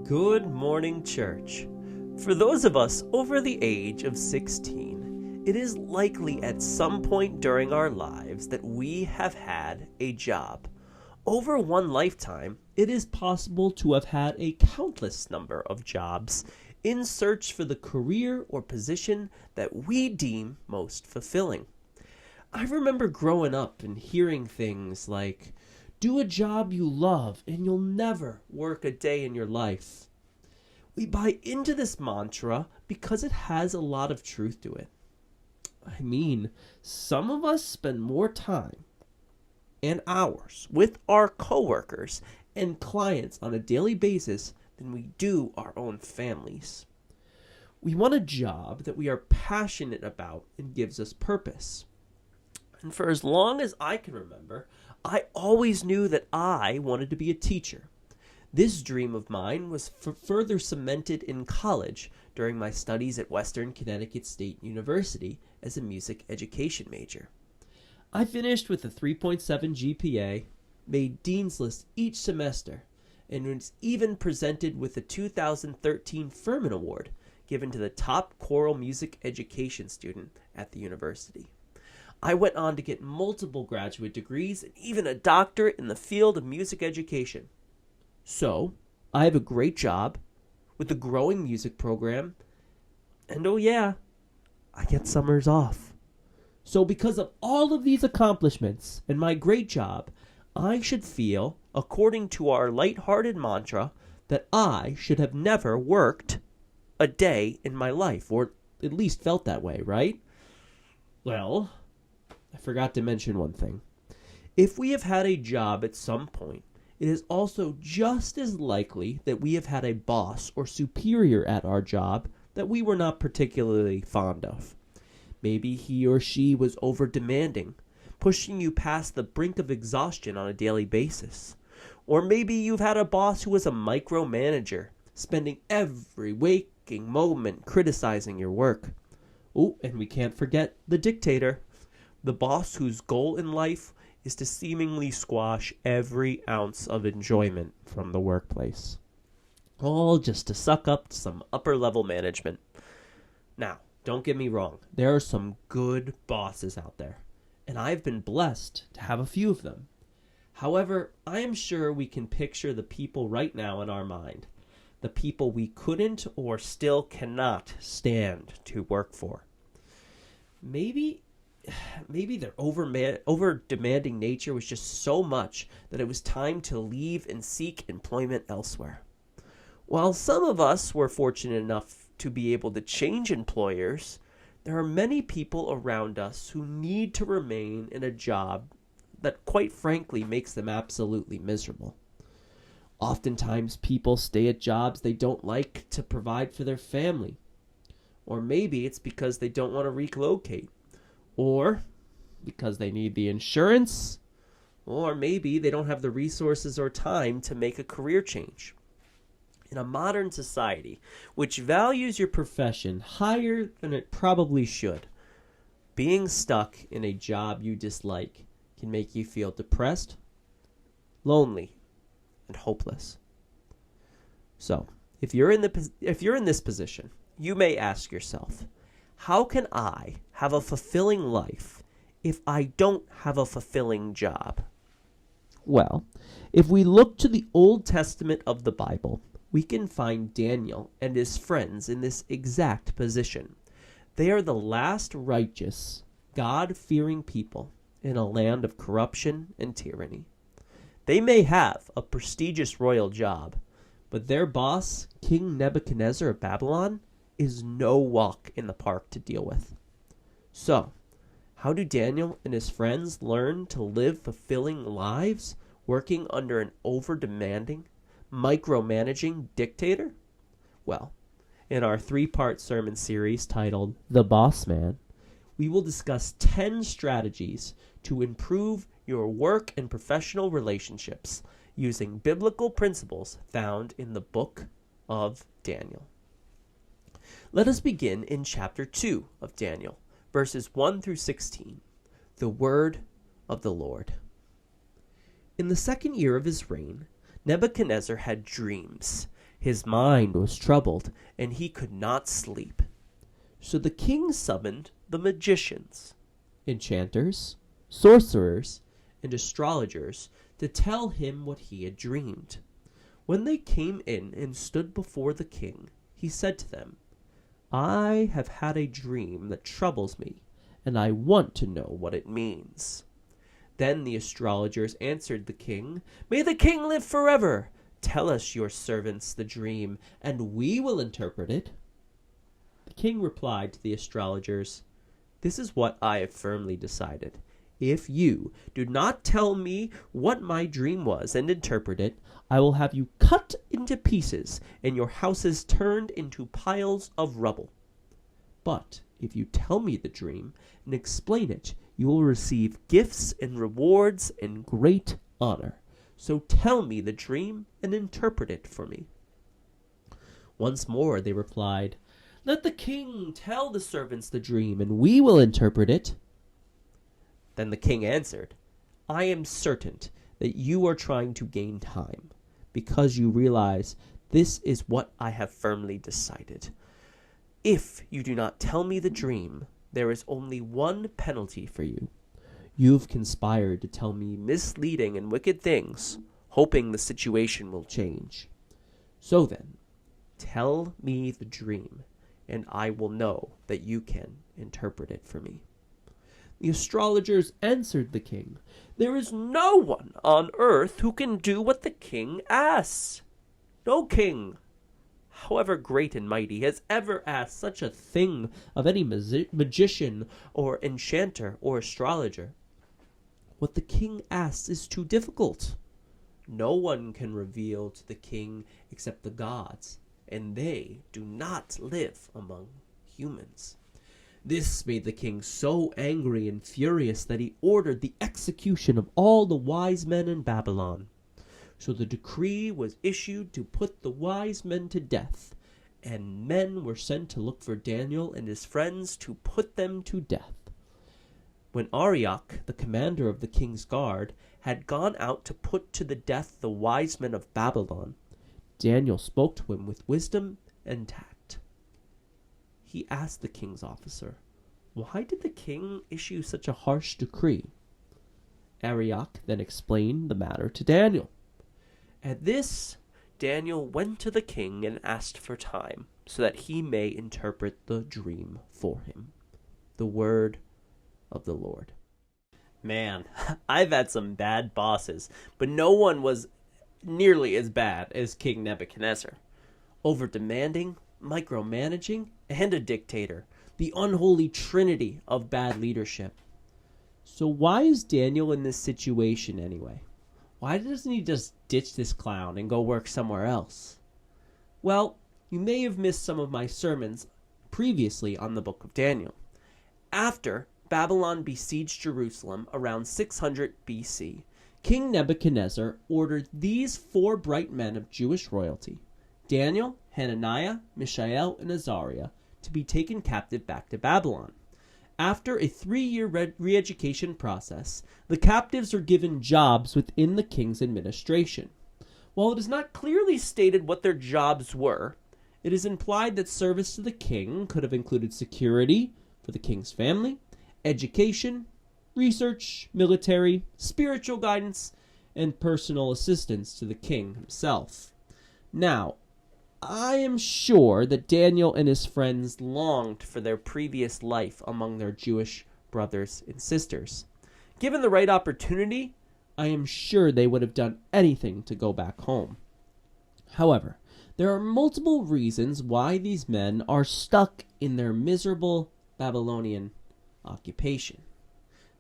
Good morning, church. For those of us over the age of 16, it is likely at some point during our lives that we have had a job. Over one lifetime, it is possible to have had a countless number of jobs in search for the career or position that we deem most fulfilling. I remember growing up and hearing things like, do a job you love and you'll never work a day in your life. We buy into this mantra because it has a lot of truth to it. I mean, some of us spend more time and hours with our coworkers and clients on a daily basis than we do our own families. We want a job that we are passionate about and gives us purpose. And for as long as I can remember, I always knew that I wanted to be a teacher. This dream of mine was further cemented in college during my studies at Western Connecticut State University as a music education major. I finished with a 3.7 GPA, made Dean's List each semester, and was even presented with the 2013 Furman Award given to the top choral music education student at the university. I went on to get multiple graduate degrees and even a doctorate in the field of music education. So, I have a great job with a growing music program, and oh yeah, I get summers off. So because of all of these accomplishments and my great job, I should feel, according to our lighthearted mantra, that I should have never worked a day in my life, or at least felt that way, right? Well, I forgot to mention one thing. If we have had a job at some point, it is also just as likely that we have had a boss or superior at our job that we were not particularly fond of. Maybe he or she was over-demanding, pushing you past the brink of exhaustion on a daily basis. Or maybe you've had a boss who was a micromanager, spending every waking moment criticizing your work. Oh, and we can't forget the dictator. The boss whose goal in life is to seemingly squash every ounce of enjoyment from the workplace. All just to suck up some upper-level management. Now, don't get me wrong. There are some good bosses out there, and I've been blessed to have a few of them. However, I am sure we can picture the people right now in our mind. The people we couldn't or still cannot stand to work for. Maybe their over-demanding nature was just so much that it was time to leave and seek employment elsewhere. While some of us were fortunate enough to be able to change employers, there are many people around us who need to remain in a job that, quite frankly, makes them absolutely miserable. Oftentimes, people stay at jobs they don't like to provide for their family. Or maybe it's because they don't want to relocate. Or because they need the insurance, or maybe they don't have the resources or time to make a career change. In a modern society, which values your profession higher than it probably should, being stuck in a job you dislike can make you feel depressed, lonely, and hopeless. So, if you're in this position, you may ask yourself, how can I have a fulfilling life if I don't have a fulfilling job? Well, if we look to the Old Testament of the Bible, we can find Daniel and his friends in this exact position. They are the last righteous, God-fearing people in a land of corruption and tyranny. They may have a prestigious royal job, but their boss, King Nebuchadnezzar of Babylon, is no walk in the park to deal with. So, how do Daniel and his friends learn to live fulfilling lives working under an over-demanding, micromanaging dictator? Well, in our 3-part sermon series titled The Boss Man, we will discuss 10 strategies to improve your work and professional relationships using biblical principles found in the book of Daniel. Let us begin in chapter 2 of Daniel, verses 1 through 16, the word of the Lord. In the second year of his reign, Nebuchadnezzar had dreams. His mind was troubled, and he could not sleep. So the king summoned the magicians, enchanters, sorcerers, and astrologers to tell him what he had dreamed. When they came in and stood before the king, he said to them, "I have had a dream that troubles me, and I want to know what it means." Then the astrologers answered the king, "May the king live forever! Tell us, your servants, the dream, and we will interpret it." The king replied to the astrologers, "This is what I have firmly decided. If you do not tell me what my dream was and interpret it, I will have you cut into pieces and your houses turned into piles of rubble. But if you tell me the dream and explain it, you will receive gifts and rewards and great honor. So tell me the dream and interpret it for me." Once more they replied, "Let the king tell the servants the dream, and we will interpret it." Then the king answered, "I am certain that you are trying to gain time, because you realize this is what I have firmly decided. If you do not tell me the dream, there is only one penalty for you. You've conspired to tell me misleading and wicked things, hoping the situation will change. So then, tell me the dream, and I will know that you can interpret it for me." The astrologers answered the king, "There is no one on earth who can do what the king asks. No king, however great and mighty, has ever asked such a thing of any magician or enchanter or astrologer. What the king asks is too difficult. No one can reveal to the king except the gods, and they do not live among humans." This made the king so angry and furious that he ordered the execution of all the wise men in Babylon. So the decree was issued to put the wise men to death, and men were sent to look for Daniel and his friends to put them to death. When Arioch, the commander of the king's guard, had gone out to put to the death the wise men of Babylon, Daniel spoke to him with wisdom and tact. He asked the king's officer, "Why did the king issue such a harsh decree?" Arioch then explained the matter to Daniel. At this, Daniel went to the king and asked for time, so that he may interpret the dream for him. The word of the Lord. Man, I've had some bad bosses, but no one was nearly as bad as King Nebuchadnezzar. Over-demanding, micromanaging, and a dictator. The unholy trinity of bad leadership. So why is Daniel in this situation anyway? Why doesn't he just ditch this clown and go work somewhere else? Well, you may have missed some of my sermons previously on the book of Daniel. After Babylon besieged Jerusalem around 600 BC, King Nebuchadnezzar ordered these 4 bright men of Jewish royalty, Daniel, Hananiah, Mishael, and Azariah, to be taken captive back to Babylon. After a 3-year re-education process, the captives are given jobs within the king's administration. While it is not clearly stated what their jobs were, it is implied that service to the king could have included security for the king's family, education, research, military, spiritual guidance, and personal assistance to the king himself. Now, I am sure that Daniel and his friends longed for their previous life among their Jewish brothers and sisters. Given the right opportunity, I am sure they would have done anything to go back home. However, there are multiple reasons why these men are stuck in their miserable Babylonian occupation.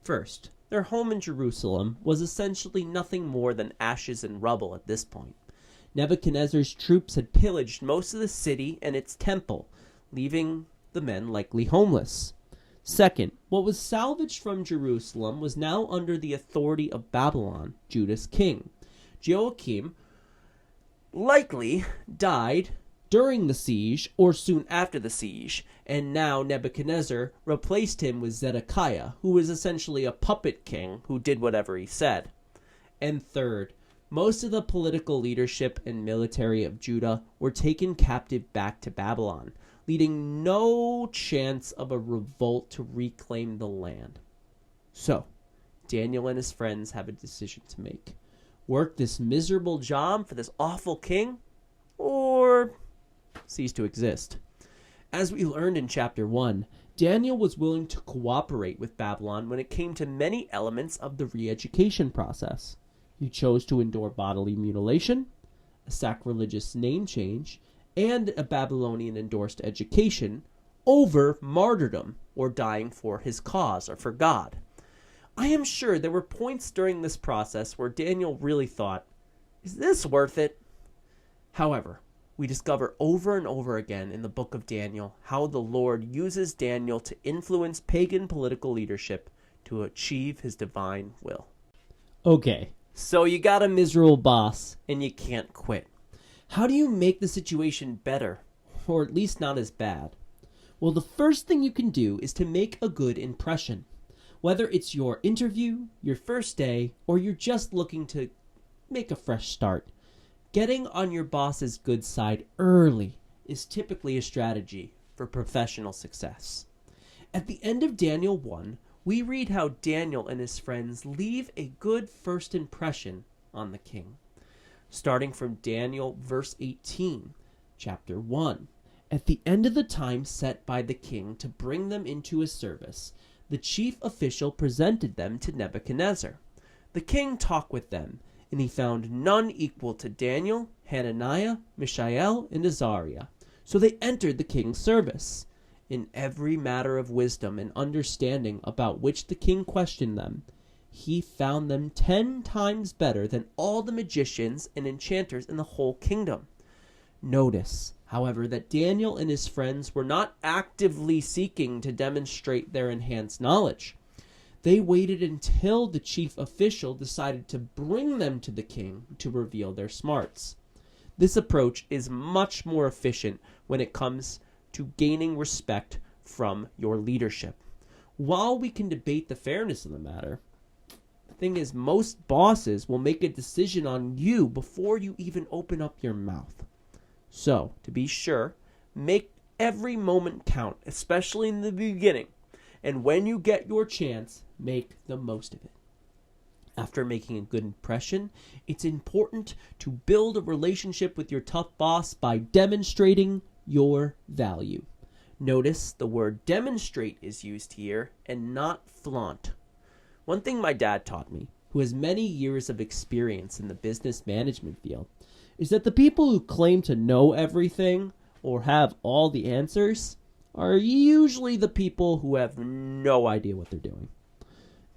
First, their home in Jerusalem was essentially nothing more than ashes and rubble at this point. Nebuchadnezzar's troops had pillaged most of the city and its temple, leaving the men likely homeless. Second, what was salvaged from Jerusalem was now under the authority of Babylon, Judah's king. Joachim likely died during the siege or soon after the siege, and now Nebuchadnezzar replaced him with Zedekiah, who was essentially a puppet king who did whatever he said. And third, Most of the political leadership and military of Judah were taken captive back to Babylon, leaving no chance of a revolt to reclaim the land. So, Daniel and his friends have a decision to make. Work this miserable job for this awful king, or cease to exist. As we learned in chapter 1, Daniel was willing to cooperate with Babylon when it came to many elements of the re-education process. He chose to endure bodily mutilation, a sacrilegious name change, and a Babylonian-endorsed education over martyrdom or dying for his cause or for God. I am sure there were points during this process where Daniel really thought, is this worth it? However, we discover over and over again in the book of Daniel how the Lord uses Daniel to influence pagan political leadership to achieve his divine will. Okay, so you got a miserable boss and you can't quit. How do you make the situation better, or at least not as bad? Well, the first thing you can do is to make a good impression. Whether it's your interview, your first day, or you're just looking to make a fresh start, getting on your boss's good side early is typically a strategy for professional success. At the end of Daniel 1, we read how Daniel and his friends leave a good first impression on the king. Starting from Daniel verse 18, chapter 1. At the end of the time set by the king to bring them into his service, the chief official presented them to Nebuchadnezzar. The king talked with them, and he found none equal to Daniel, Hananiah, Mishael, and Azariah. So they entered the king's service. In every matter of wisdom and understanding about which the king questioned them, he found them 10 times better than all the magicians and enchanters in the whole kingdom. Notice, however, that Daniel and his friends were not actively seeking to demonstrate their enhanced knowledge. They waited until the chief official decided to bring them to the king to reveal their smarts. This approach is much more efficient when it comes to gaining respect from your leadership. While we can debate the fairness of the matter, the thing is, most bosses will make a decision on you before you even open up your mouth. So, to be sure, make every moment count, especially in the beginning. And when you get your chance, make the most of it. After making a good impression, it's important to build a relationship with your tough boss by demonstrating your value. Notice the word demonstrate is used here and not flaunt. One thing my dad taught me, who has many years of experience in the business management field, is that the people who claim to know everything or have all the answers are usually the people who have no idea what they're doing.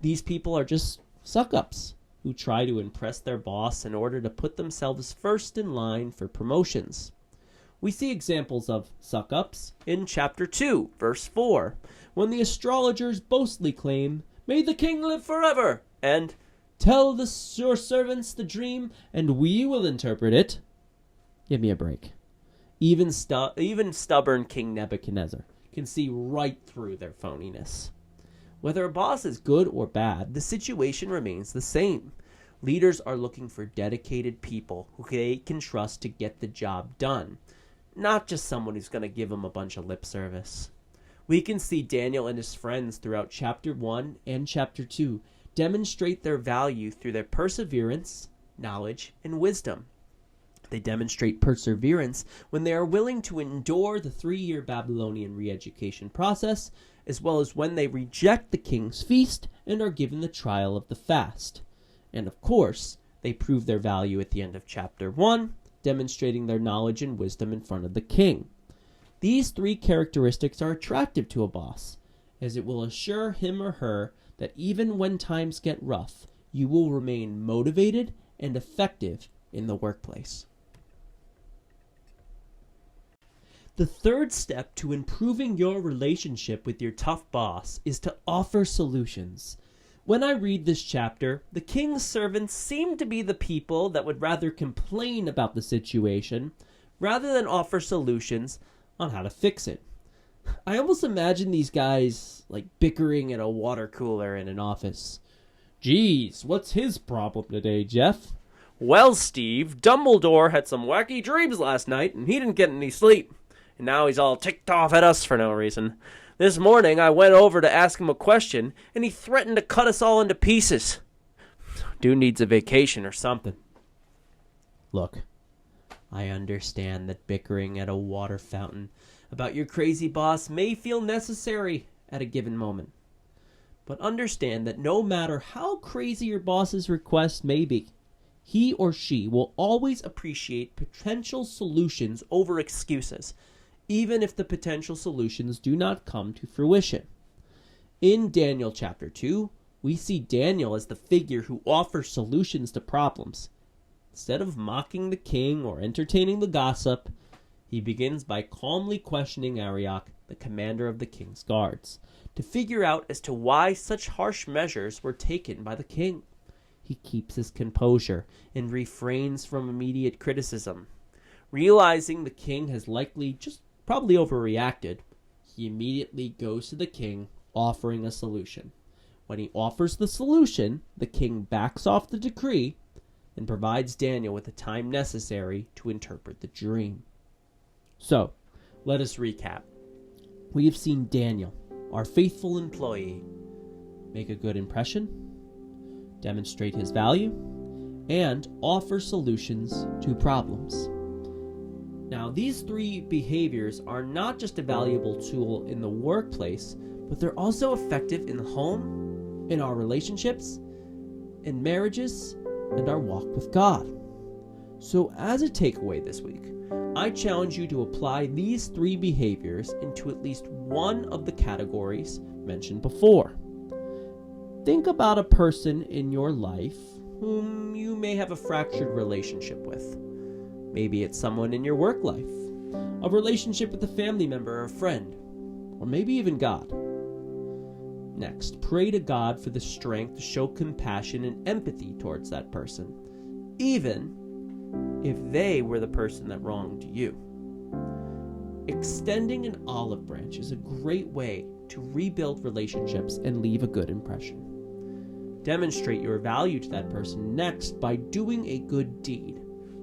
These people are just suck-ups who try to impress their boss in order to put themselves first in line for promotions. We see examples of suck-ups in chapter 2, verse 4, when the astrologers boastfully claim, "May the king live forever," and "Tell your servants the dream, and we will interpret it." Give me a break. Even stubborn King Nebuchadnezzar can see right through their phoniness. Whether a boss is good or bad, the situation remains the same. Leaders are looking for dedicated people who they can trust to get the job done, not just someone who's going to give them a bunch of lip service. We can see Daniel and his friends throughout chapter 1 and chapter 2 demonstrate their value through their perseverance, knowledge, and wisdom. They demonstrate perseverance when they are willing to endure the 3-year Babylonian re-education process, as well as when they reject the king's feast and are given the trial of the fast. And of course, they prove their value at the end of chapter 1, demonstrating their knowledge and wisdom in front of the king. These 3 characteristics are attractive to a boss, as it will assure him or her that even when times get rough, you will remain motivated and effective in the workplace. The third step to improving your relationship with your tough boss is to offer solutions. When I read this chapter, the king's servants seem to be the people that would rather complain about the situation rather than offer solutions on how to fix it. I almost imagine these guys like bickering at a water cooler in an office. "Geez, what's his problem today, Jeff?" Well, Steve, Dumbledore had some wacky dreams last night, and he didn't get any sleep. And now he's all ticked off at us for no reason. This morning, I went over to ask him a question, and he threatened to cut us all into pieces. Dude needs a vacation or something. Look, I understand that bickering at a water fountain about your crazy boss may feel necessary at a given moment. But understand that no matter how crazy your boss's request may be, he or she will always appreciate potential solutions over excuses, even if the potential solutions do not come to fruition. In Daniel chapter 2, we see Daniel as the figure who offers solutions to problems. Instead of mocking the king or entertaining the gossip, he begins by calmly questioning Arioch, the commander of the king's guards, to figure out as to why such harsh measures were taken by the king. He keeps his composure and refrains from immediate criticism. Realizing the king has probably overreacted, he immediately goes to the king, offering a solution. When he offers the solution, the king backs off the decree and provides Daniel with the time necessary to interpret the dream. So, let us recap. We have seen Daniel, our faithful employee, make a good impression, demonstrate his value, and offer solutions to problems. Now, these three behaviors are not just a valuable tool in the workplace, but they're also effective in the home, in our relationships, in marriages, and our walk with God. So, as a takeaway this week, I challenge you to apply these three behaviors into at least one of the categories mentioned before. Think about a person in your life whom you may have a fractured relationship with. Maybe it's someone in your work life, a relationship with a family member or a friend, or maybe even God. Next, pray to God for the strength to show compassion and empathy towards that person, even if they were the person that wronged you. Extending an olive branch is a great way to rebuild relationships and leave a good impression. Demonstrate your value to that person next by doing a good deed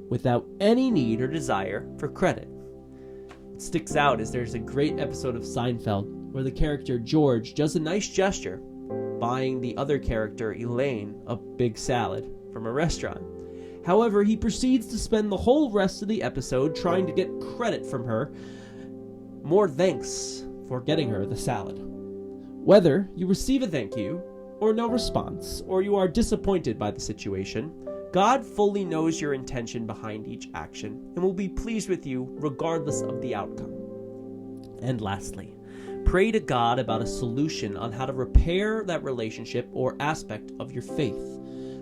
without any need or desire for credit. What sticks out is there's a great episode of Seinfeld where the character George does a nice gesture, buying the other character Elaine a big salad from a restaurant. However, he proceeds to spend the whole rest of the episode trying to get credit from her. More thanks for getting her the salad. Whether you receive a thank you or no response, or you are disappointed by the situation, God fully knows your intention behind each action and will be pleased with you regardless of the outcome. And lastly, pray to God about a solution on how to repair that relationship or aspect of your faith.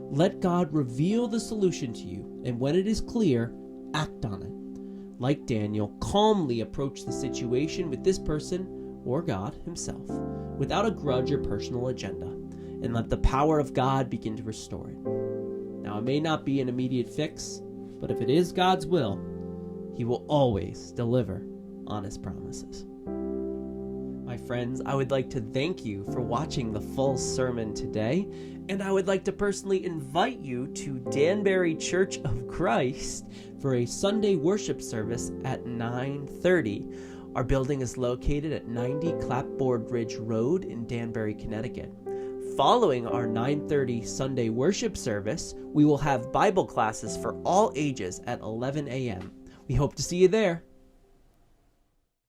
Let God reveal the solution to you, and when it is clear, act on it. Like Daniel, calmly approach the situation with this person or God himself, without a grudge or personal agenda, and let the power of God begin to restore it. Now, it may not be an immediate fix, but if it is God's will, he will always deliver on his promises. My friends, I would like to thank you for watching the full sermon today, and I would like to personally invite you to Danbury Church of Christ for a Sunday worship service at 9:30. Our building is located at 90 Clapboard Ridge Road in Danbury, Connecticut. Following our 9:30 Sunday worship service, we will have Bible classes for all ages at 11 a.m. We hope to see you there.